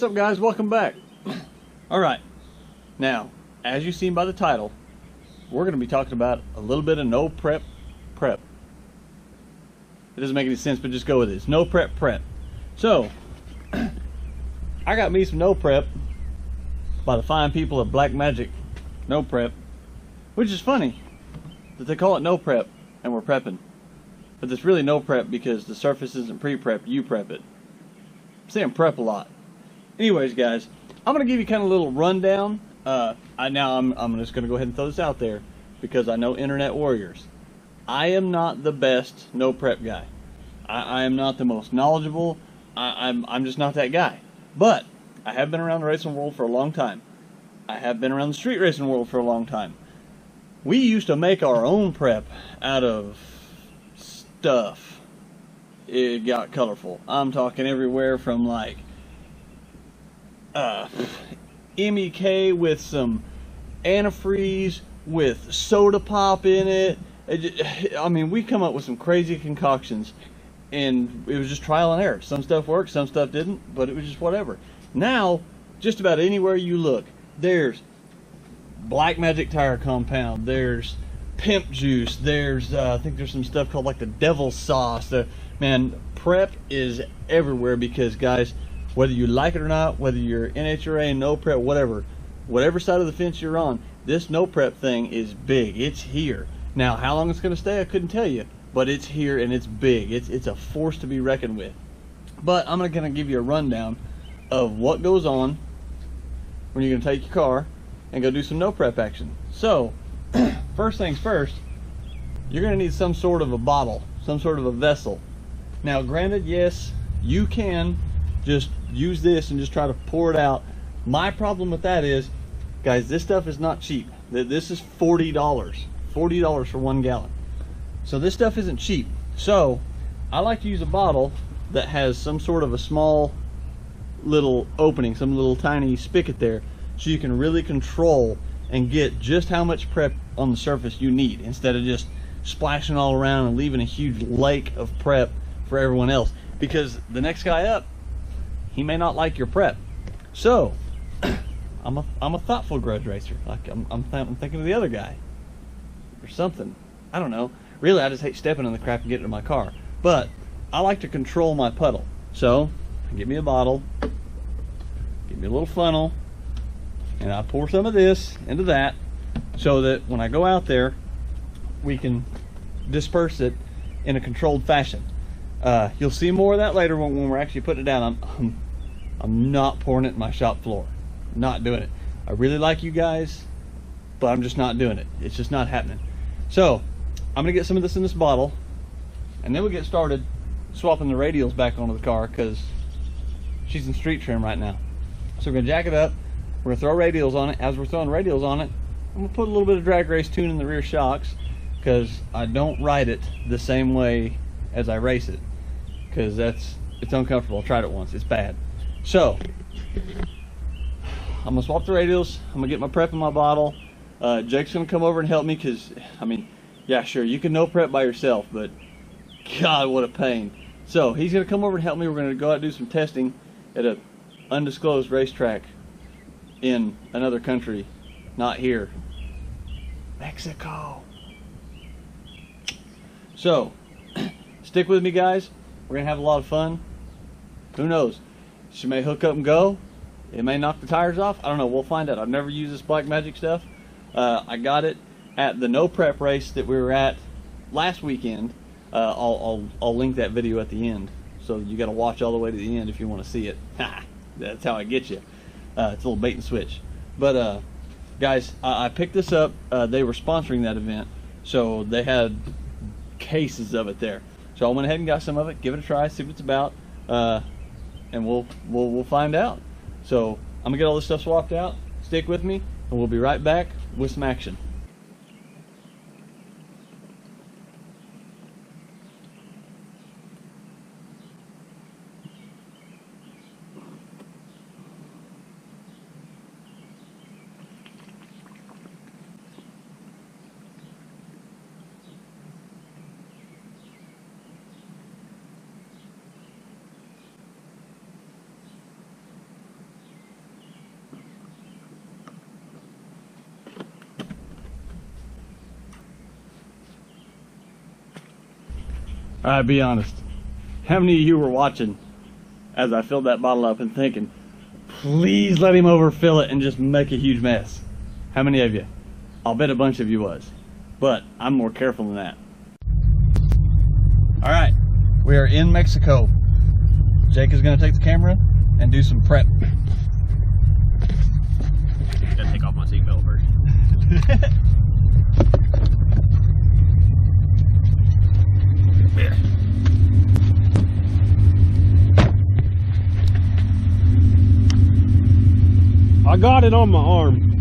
What's up, guys? Welcome back. Alright, now, as you've seen by the title, we're going to be talking about a little bit of no prep. It doesn't make any sense, but just go with it. It's no prep. So, I got me some no prep by the fine people of Black Magic No Prep, which is funny that they call it no prep and we're prepping. But it's really no prep because the surface isn't pre-prep, you prep it. I'm saying prep a lot. Anyways, guys, I'm going to give you kind of a little rundown. I'm just going to go ahead and throw this out there because I know internet warriors. I am not the best no prep guy. I am not the most knowledgeable. I'm just not that guy. But I have been around the racing world for a long time. I have been around the street racing world for a long time. We used to make our own prep out of stuff. It got colorful. I'm talking everywhere from like MEK with some antifreeze with soda pop in it. I mean, we come up with some crazy concoctions, and it was just trial and error. Some stuff worked, some stuff didn't, but it was just whatever. Now, just about anywhere you look, there's Black Magic Tire Compound, there's Pimp Juice, there's I think there's some stuff called like the Devil's Sauce. Man, prep is everywhere because, guys, whether you like it or not, whether you're NHRA, no prep, whatever side of the fence you're on, this no prep thing is big. It's here. Now, how long it's going to stay, I couldn't tell you, but it's here and it's big. It's a force to be reckoned with. But I'm going to give you a rundown of what goes on when you're going to take your car and go do some no prep action. So, first things first, you're going to need some sort of a bottle, some sort of a vessel. Now, granted, yes, you can just use this and just try to pour it out. My problem with that is, guys, this stuff is not cheap. This is $40 for 1 gallon. So this stuff isn't cheap. So I like to use a bottle that has some sort of a small little opening, some little tiny spigot there, so you can really control and get just how much prep on the surface you need, instead of just splashing all around and leaving a huge lake of prep for everyone else, because the next guy up, he may not like your prep. So I'm a thoughtful grudge racer. Like I'm thinking of the other guy or something. I don't know. Really, I just hate stepping in the crap and getting to my car. But I like to control my puddle. So get me a bottle, get me a little funnel, and I pour some of this into that so that when I go out there, we can disperse it in a controlled fashion. You'll see more of that later when we're actually putting it down. I'm not pouring it in my shop floor. Not doing it. I really like you guys, but I'm just not doing it. It's just not happening. So I'm gonna get some of this in this bottle, and then we'll get started swapping the radials back onto the car because she's in street trim right now. So we're gonna jack it up. We're gonna throw radials on it. As we're throwing radials on it, I'm gonna put a little bit of drag race tune in the rear shocks because I don't ride it the same way as I race it, because it's uncomfortable. I tried it once. It's bad. So I'm gonna swap the radials. I'm gonna get my prep in my bottle. Jake's gonna come over and help me because, I mean, yeah, sure, you can no prep by yourself, but God, what a pain. So he's gonna come over and help me. We're gonna go out and do some testing at a undisclosed racetrack in another country, not here, Mexico. So stick with me, guys. We're gonna have a lot of fun. Who knows? She may hook up and go. It may knock the tires off. I don't know. We'll find out. I've never used this Black Magic stuff. I got it at the no prep race that we were at last weekend. I'll link that video at the end, so you got to watch all the way to the end if you want to see it. That's how I get you. It's a little bait and switch. But guys, I picked this up. They were sponsoring that event, so they had cases of it there. So I went ahead and got some of it. Give it a try. See what it's about. And we'll find out. So I'm gonna get all this stuff swapped out. Stick with me, and we'll be right back with some action. All right, be honest. How many of you were watching as I filled that bottle up and thinking, please let him overfill it and just make a huge mess? How many of you? I'll bet a bunch of you was. But I'm more careful than that. All right, we are in Mexico. Jake is going to take the camera and do some prep. Gotta take off my seatbelt first. Yeah. I got it on my arm.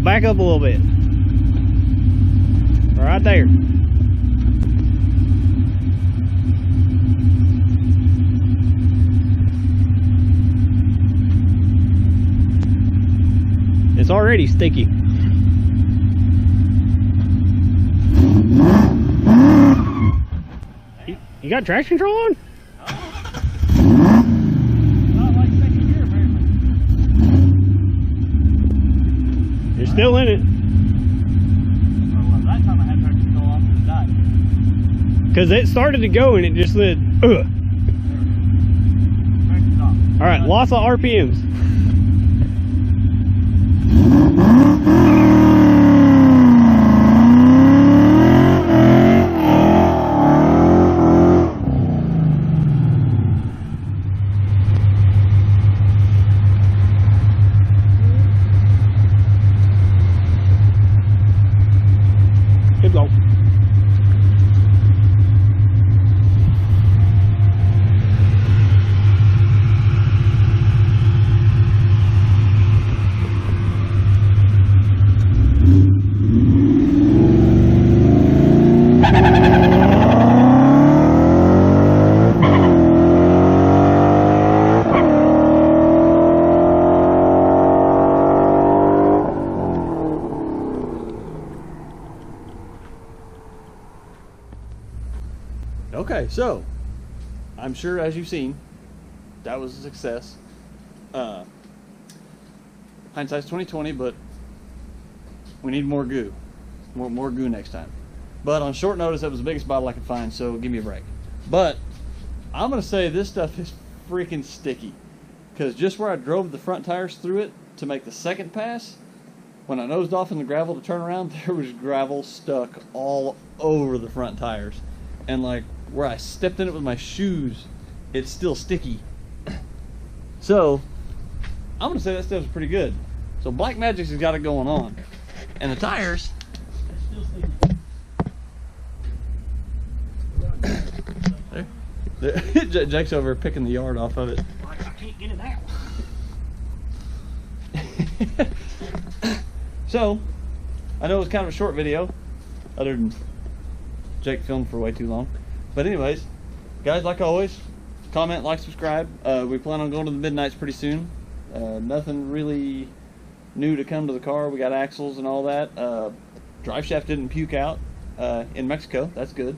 Back up a little bit. Right there. It's already sticky. You got traction control on? Not like second gear, apparently. You're still in it. Oh, well, that time I had traction control off and it died. Because it started to go and it just said, ugh. Traction's off. Alright, lots of RPMs. Keep going. Okay, so I'm sure, as you've seen, that was a success. Hindsight's 20/20, but we need more goo, more goo next time. But on short notice, that was the biggest bottle I could find, so give me a break. But I'm gonna say this stuff is freaking sticky, because just where I drove the front tires through it to make the second pass, when I nosed off in the gravel to turn around, there was gravel stuck all over the front tires. And like where I stepped in it with my shoes, it's still sticky. So I'm gonna say that stuff's pretty good. So Black Magic's has got it going on. And the tires, they're still sticky. There. Jake's over picking the yard off of it. I can't get it out. So, I know it was kind of a short video, other than Jake filmed for way too long. But anyways, guys, like always, comment, like, subscribe. We plan on going to the Midnights pretty soon. Nothing really new to come to the car. We got axles and all that. Drive shaft didn't puke out in Mexico. That's good,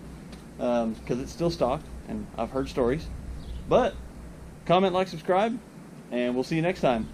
because it's still stocked, and I've heard stories. But comment, like, subscribe, and we'll see you next time.